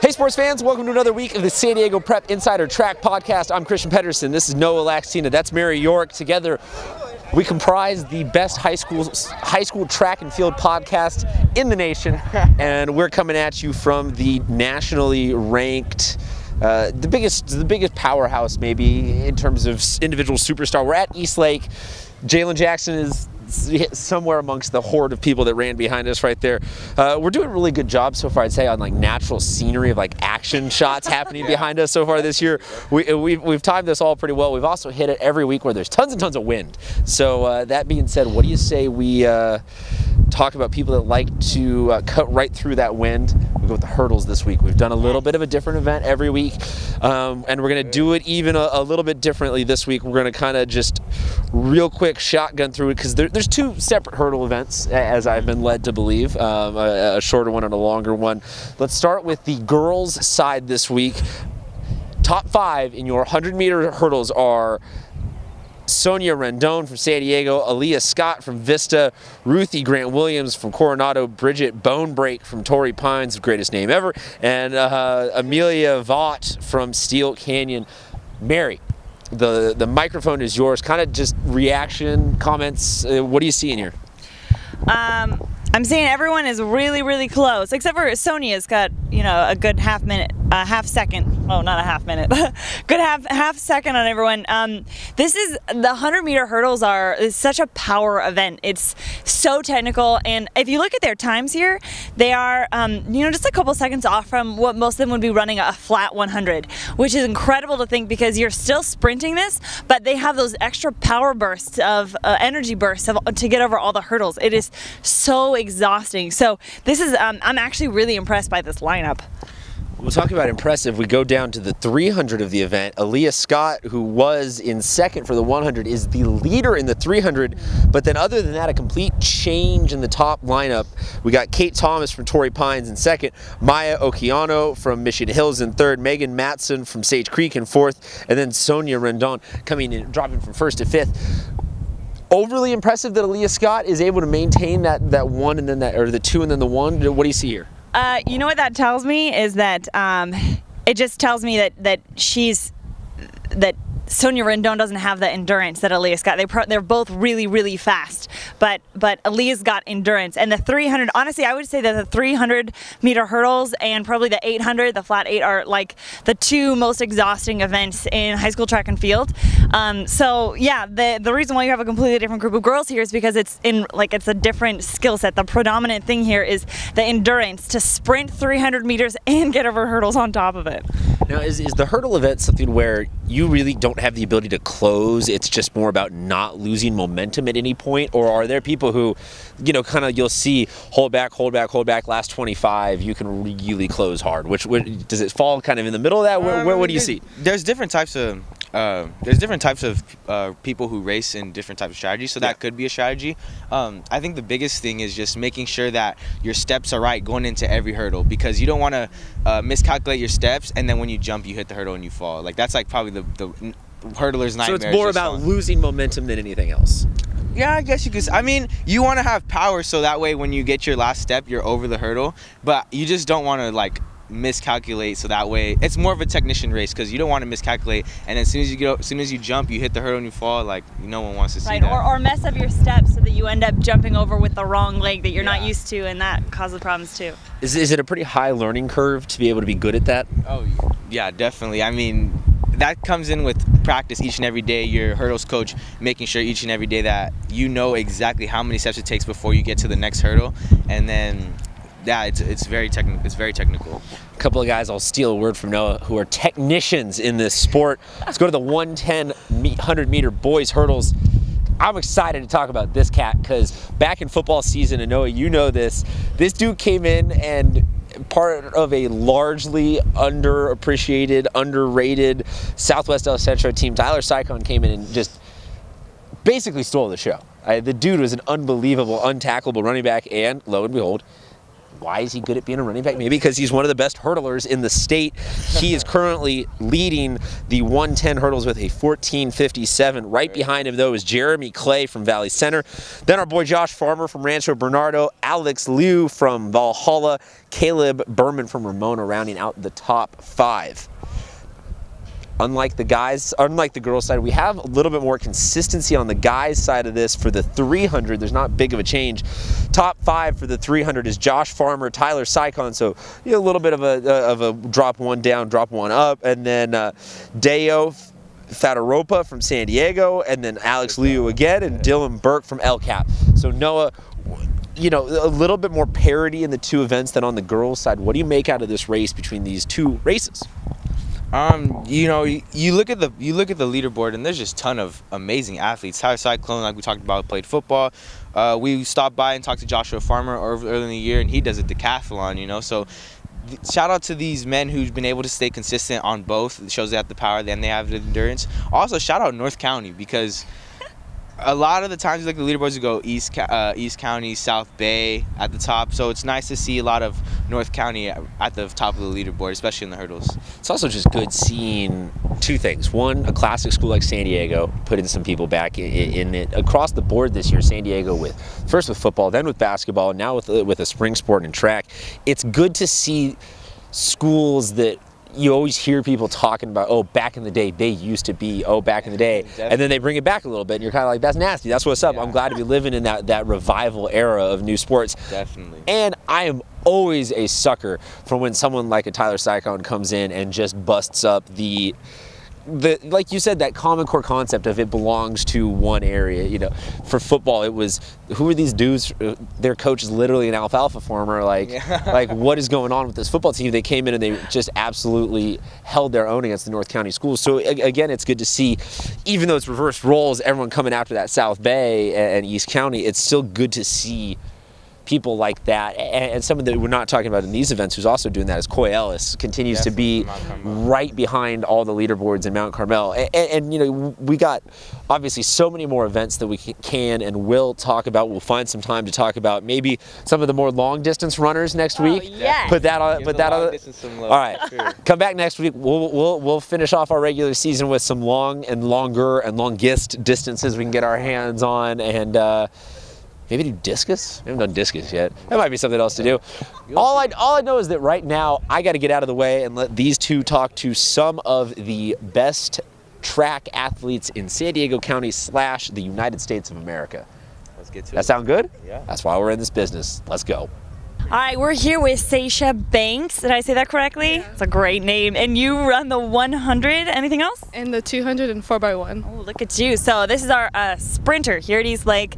Hey sports fans, welcome to another week of the San Diego Prep Insider Track Podcast. I'm Christian Pedersen, this is Noah Laxtina, that's Mary York. Together we comprise the best high school track and field podcast in the nation, and we're coming at you from the nationally ranked the biggest powerhouse maybe in terms of individual superstar. We're at Eastlake. Jalen Jackson is somewhere amongst the horde of people that ran behind us right there. We're doing a really good job so far, I'd say, on like natural scenery of like action shots happening behind us so far this year. We've timed this all pretty well. We've also hit it every week where there's tons and tons of wind. So that being said, what do you say we talk about people that like to cut right through that wind? We go with the hurdles this week. We've done a little bit of a different event every week, and we're going to do it even a little bit differently this week. We're going to kind of just real quick shotgun through it because there's two separate hurdle events, as I've been led to believe, a shorter one and a longer one. Let's start with the girls' side this week. Top 5 in your 100-meter hurdles are Sonia Rendon from San Diego, Aaliyah Scott from Vista, Ruthie Grant Williams from Coronado, Bridget Bonebreak from Torrey Pines, greatest name ever, and Amelia Vaught from Steel Canyon. Mary, the microphone is yours. Kind of just reaction, comments. What do you see in here? I'm seeing everyone is really close, except for Sonia's got, a good half second. Oh, not a half minute, good half second on everyone. This is, the 100-meter hurdles is such a power event. It's so technical, and if you look at their times here, they are, just a couple seconds off from what most of them would be running a flat 100, which is incredible to think because you're still sprinting this, but they have those extra power bursts of energy bursts to get over all the hurdles. It is so exhausting. So this is, I'm actually really impressed by this lineup. We'll talk about impressive. We go down to the 300 of the event. Aaliyah Scott, who was in second for the 100, is the leader in the 300. But then other than that, a complete change in the top lineup. We got Kate Thomas from Torrey Pines in second, Maya Okiano from Mission Hills in third, Megan Matson from Sage Creek in fourth, and then Sonia Rendon coming in, dropping from first to fifth. Overly impressive that Aaliyah Scott is able to maintain that one and then the two and then the one. What do you see here? You know what that tells me is that it just tells me that Sonia Rendon doesn't have the endurance that Aaliyah's got. They're both really fast, but Aaliyah's got endurance. And the 300, honestly, I would say that the 300-meter hurdles and probably the 800, the flat 8, are like the two most exhausting events in high school track and field. So yeah, the reason why you have a completely different group of girls here is because it's a different skill set. The predominant thing here is the endurance to sprint 300 meters and get over hurdles on top of it. Now, is the hurdle event something where you really don't have the ability to close? It's just more about not losing momentum at any point? Or are there people who, kind of you'll see hold back, last 25, you can really close hard? Which does it fall kind of in the middle of that? What do you see? There's different types of people who race in different types of strategies, so that could be a strategy. I think the biggest thing is just making sure that your steps are right going into every hurdle, because you don't want to miscalculate your steps and then when you jump you hit the hurdle and you fall. Like that's like probably the hurdler's nightmare. So it's more about losing momentum than anything else. Yeah, I guess you could. I mean, you want to have power so that way when you get your last step you're over the hurdle, but you just don't want to like miscalculate, so that way it's more of a technician race because you don't want to miscalculate, and as soon as you jump you hit the hurdle and you fall. Like no one wants to see that. Or mess up your steps so that you end up jumping over with the wrong leg that you're not used to, and that causes problems too. Is it a pretty high learning curve to be able to be good at that? Oh yeah, definitely. I mean, that comes in with practice each and every day. Your hurdles coach making sure each and every day that you know exactly how many steps it takes before you get to the next hurdle, and then it's very technical. A couple of guys, I'll steal a word from Noah, who are technicians in this sport. Let's go to the 100-meter boys hurdles. I'm excited to talk about this cat because back in football season, and Noah, you know this dude came in and part of a largely underappreciated, underrated Southwest El Centro team. Tyler Sycon came in and just basically stole the show. The dude was an unbelievable, untackleable running back, and lo and behold, Why is he good at being a running back? Maybe because he's one of the best hurdlers in the state. He is currently leading the 110 hurdles with a 14:57. Right behind him, though, is Jeremy Clay from Valley Center. Then our boy Josh Farmer from Rancho Bernardo, Alex Liu from Valhalla, Caleb Berman from Ramona rounding out the top 5. Unlike the girls' side, we have a little bit more consistency on the guys' side of this. For the 300, there's not big of a change. Top 5 for the 300 is Josh Farmer, Tyler Sycon, so a little bit of a drop one down, drop one up, and then Deo Fataropa from San Diego, and then Alex Liu again, and Dylan Burke from El Cap. So Noah, a little bit more parity in the two events than on the girls' side. What do you make out of this race between these two races? You look at the leaderboard, and there's just a ton of amazing athletes. Tyler Cyclone, like we talked about, played football. We stopped by and talked to Joshua Farmer earlier in the year, and he does a decathlon. So shout out to these men who've been able to stay consistent on both. It shows they have the power, then they have the endurance. Also, shout out North County, because a lot of the times, like the leaderboards, go East County, South Bay at the top. So it's nice to see a lot of North County at the top of the leaderboard, especially in the hurdles. It's also just good seeing two things. One, a classic school like San Diego putting some people back in it. Across the board this year, San Diego first with football, then with basketball, and now with a spring sport and track. It's good to see schools that you always hear people talking about, oh, back in the day, they used to be, oh, back in the day. Definitely. And then they bring it back a little bit, and you're kind of like, that's nasty. That's what's up. Yeah. I'm glad to be living in that revival era of new sports. Definitely. And I am always a sucker for when someone like a Tyler Sycon comes in and just busts up the like you said, that Common Core concept of it belongs to one area. For football, it was, who are these dudes? Their coach is literally an alfalfa farmer. Like what is going on with this football team? They came in and they just absolutely held their own against the North County schools. So again, it's good to see, even though it's reversed roles, everyone coming after that South Bay and East County, it's still good to see people like that. And someone that we're not talking about in these events who's also doing that is Coy Ellis, continues to be right behind all the leaderboards in Mount Carmel. And we got obviously so many more events that we can and will talk about. We'll find some time to talk about maybe some of the more long distance runners next week. Yes. Put that on. All right. Sure. Come back next week. We'll finish off our regular season with some long and longer and longest distances we can get our hands on, and maybe do discus? We haven't done discus yet. That might be something else to do. All I know is that right now I got to get out of the way and let these two talk to some of the best track athletes in San Diego County / the United States of America. Let's get to it. That sound good? Yeah. That's why we're in this business. Let's go. All right, we're here with Seisha Banks. Did I say that correctly? Yeah. It's a great name. And you run the 100. Anything else? And the 200 and 4x1. Oh, look at you. So this is our sprinter here at Eastlake.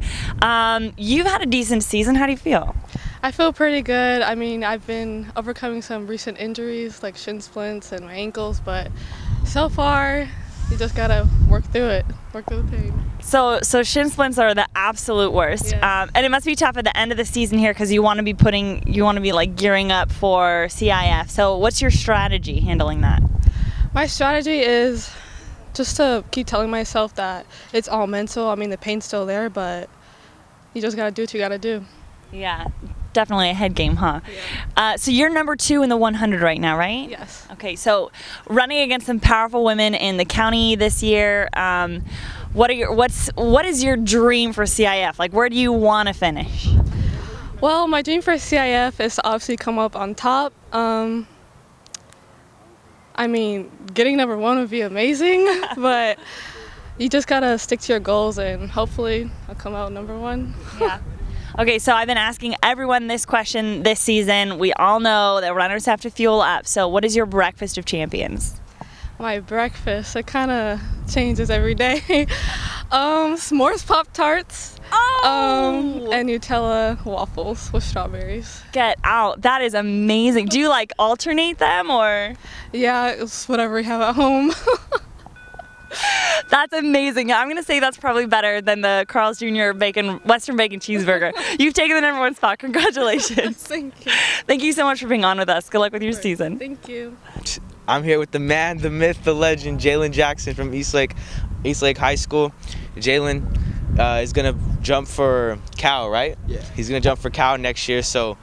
You've had a decent season. How do you feel? I feel pretty good. I mean, I've been overcoming some recent injuries like shin splints and my ankles, but so far, you just gotta work through it, work through the pain. So shin splints are the absolute worst, yeah. And it must be tough at the end of the season here because you want to be like gearing up for CIF. So what's your strategy handling that? My strategy is just to keep telling myself that it's all mental. I mean, the pain's still there, but you just gotta do what you gotta do. Yeah. Definitely a head game, huh? Yeah. So you're number 2 in the 100 right now, right? Yes. Okay, so running against some powerful women in the county this year, what is your dream for CIF? Like, where do you want to finish? Well, my dream for CIF is to obviously come up on top. I mean, getting number 1 would be amazing, but you just gotta stick to your goals and hopefully I'll come out number 1. Yeah. Okay, so I've been asking everyone this question this season. We all know that runners have to fuel up. So what is your breakfast of champions? My breakfast, it kind of changes every day. S'mores Pop-Tarts. Oh! And Nutella waffles with strawberries. Get out. That is amazing. Do you like alternate them or? Yeah, it's whatever we have at home. That's amazing. I'm going to say that's probably better than the Carl's Jr. Western Bacon Cheeseburger. You've taken the number 1 spot. Congratulations. Thank you. Thank you so much for being on with us. Good luck with your season. Thank you. I'm here with the man, the myth, the legend, Jalen Jackson from Eastlake High School. Jalen is going to jump for Cal, right? Yeah. He's going to jump for Cal next year, so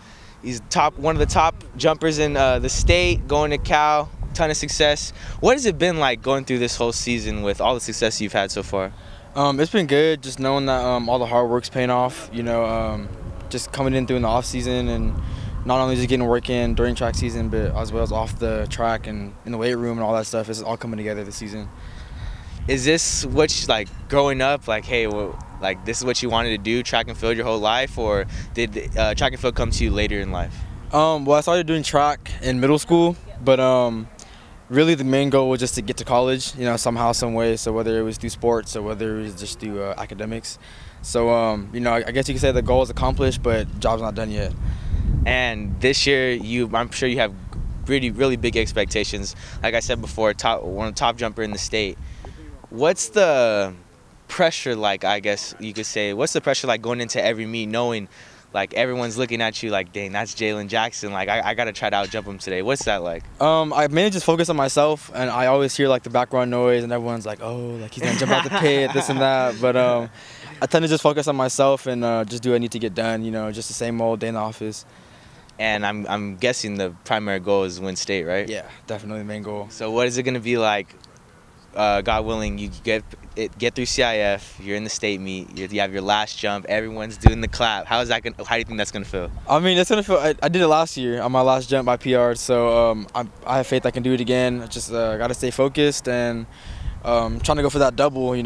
He's one of the top jumpers in the state, going to Cal, ton of success. What has it been like going through this whole season with all the success you've had so far? It's been good, just knowing that all the hard work's paying off, just coming in during the off season and not only just getting work in during track season, but as well as off the track and in the weight room and all that stuff. It's all coming together this season. Is this what you, like, growing up, like, hey, well, like, this is what you wanted to do, track and field your whole life, or did track and field come to you later in life? Well, I started doing track in middle school, but really the main goal was just to get to college, somehow, some way. So whether it was through sports or whether it was just through academics. So, I guess you could say the goal is accomplished, but job's not done yet. And this year, I'm sure you have really big expectations. Like I said before, one of the top jumper in the state. What's the pressure like, I guess you could say? What's the pressure like going into every meet, knowing like everyone's looking at you like, dang, that's Jalen Jackson. Like, I got to try to out-jump him today. What's that like? I mainly just focus on myself, and I always hear like the background noise, and everyone's like, oh, like he's going to jump out the pit, this and that. But I tend to just focus on myself and just do what I need to get done, just the same old day in the office. And I'm guessing the primary goal is win state, right? Yeah, definitely the main goal. So what is it going to be like, God willing, you get through CIF, you're in the state meet, you have your last jump, everyone's doing the clap. How do you think that's going to feel? I mean, it's going to feel, I did it last year on my last jump by PR, so I have faith I can do it again. I just got to stay focused and trying to go for that double, win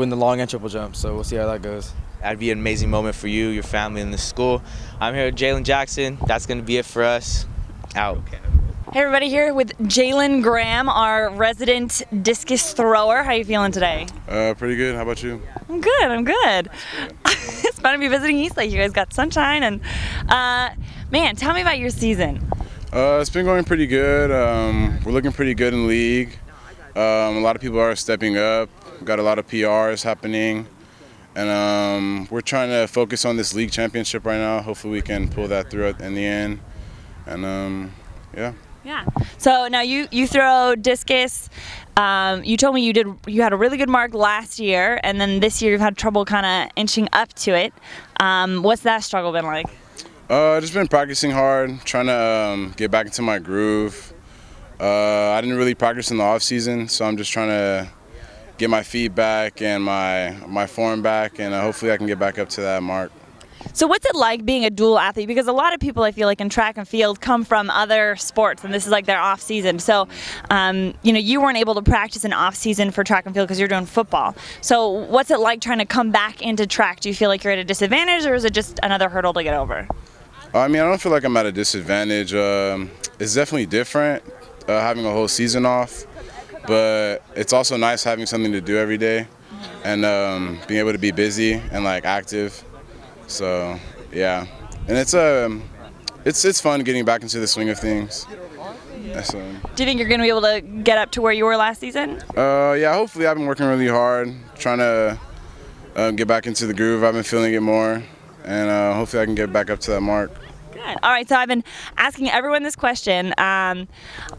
the long and triple jump, so we'll see how that goes. That'd be an amazing moment for you, your family, and the school. I'm here with Jalen Jackson. That's going to be it for us. Out. Hey everybody, here with Jalen Graham, our resident discus thrower. How are you feeling today? Pretty good. How about you? I'm good. It's fun to be visiting Eastlake. You guys got sunshine and man, tell me about your season. It's been going pretty good. We're looking pretty good in league. A lot of people are stepping up. We've got a lot of PRs happening. And we're trying to focus on this league championship right now. Hopefully we can pull that through in the end. And yeah. Yeah. So now you throw discus. You told me you had a really good mark last year, and then this year you've had trouble kind of inching up to it. What's that struggle been like? Just been practicing hard, trying to get back into my groove. I didn't really practice in the off season, so I'm just trying to get my feet back and my form back, and hopefully I can get back up to that mark. So what's it like being a dual athlete? Because a lot of people, I feel like, in track and field come from other sports, and this is like their off season. So, you weren't able to practice in off season for track and field because you're doing football. So what's it like trying to come back into track? Do you feel like you're at a disadvantage, or is it just another hurdle to get over? I mean, I don't feel like I'm at a disadvantage. It's definitely different having a whole season off, but it's also nice having something to do every day and being able to be busy and like active. So yeah, and it's fun getting back into the swing of things. So, do you think you're going to be able to get up to where you were last season? Yeah, hopefully. I've been working really hard, trying to get back into the groove. I've been feeling it more, and hopefully I can get back up to that mark. Good. All right, so I've been asking everyone this question.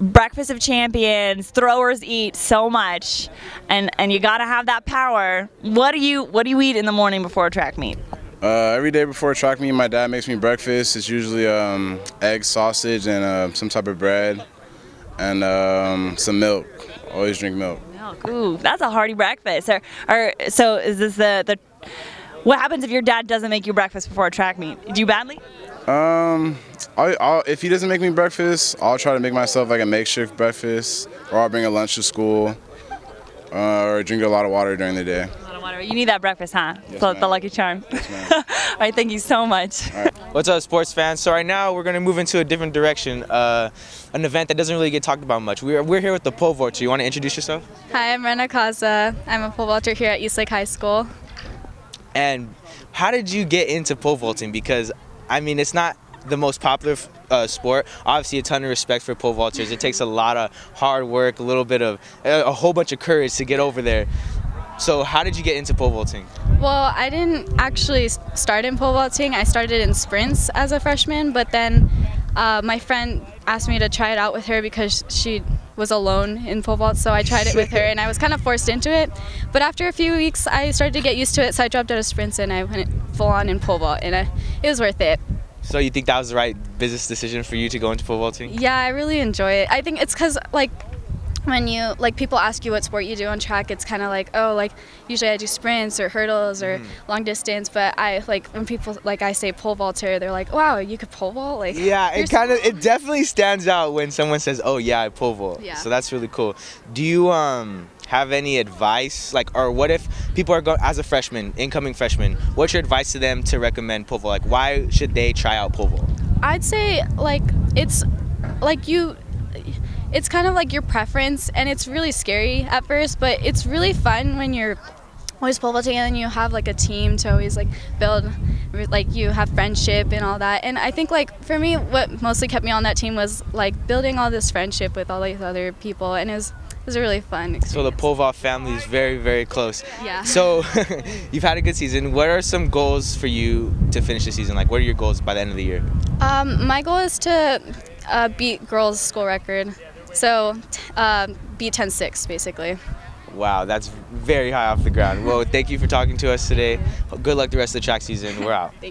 Breakfast of champions, throwers eat so much, and you got to have that power. What do you eat in the morning before a track meet? Every day before a track meet, my dad makes me breakfast. It's usually eggs, sausage, and some type of bread, and some milk. Always drink milk. Milk. Ooh, that's a hearty breakfast. So is this the what happens if your dad doesn't make you breakfast before a track meet? Do you badly? If he doesn't make me breakfast, I'll try to make myself like a makeshift breakfast, or I'll bring a lunch to school, or drink a lot of water during the day. You need that breakfast, huh? Yes, The Lucky Charm. Yes, All right, thank you so much. All right. What's up, sports fans? So right now we're going to move into a different direction, an event that doesn't really get talked about much. We're here with the pole vaulter. You want to introduce yourself? Hi, I'm Rena Kaza. I'm a pole vaulter here at Eastlake High School. And how did you get into pole vaulting? Because, I mean, it's not the most popular sport. Obviously, a ton of respect for pole vaulters. It takes a lot of hard work, a whole bunch of courage to get over there. So how did you get into pole vaulting? Well, I didn't actually start in pole vaulting. I started in sprints as a freshman, but then my friend asked me to try it out with her because she was alone in pole vault, so I tried it with her, and I was kind of forced into it. But after a few weeks, I started to get used to it, so I dropped out of sprints and I went full on in pole vault, and it was worth it. So you think that was the right business decision for you to go into pole vaulting? Yeah, I really enjoy it. I think it's because like when you like people ask you what sport you do on track, it's kind of like, oh, like usually I do sprints or hurdles or long distance, but I like when people like I say pole vaulter, they're like, wow, you could pole vault? Like, Yeah, it definitely stands out when someone says, oh yeah, I pole vault. Yeah. So that's really cool. Do you have any advice, like, or what if people are as a freshman, incoming freshman, what's your advice to them to recommend pole vault? Like, why should they try out pole vault? I'd say like it's like it's kind of like your preference, and it's really scary at first, but it's really fun when you're always pole vaulting and then you have like a team to always like build, like you have friendship and all that. And I think like for me, what mostly kept me on that team was like building all this friendship with all these other people, and it was a really fun experience. So the pole vault family is very, very close. Yeah. So you've had a good season. What are some goals for you to finish the season? Like, what are your goals by the end of the year? My goal is to beat girls' school record. So beat 10.6 basically. Wow, that's very high off the ground. Well, thank you for talking to us today. Good luck the rest of the track season. We're out. Thank you.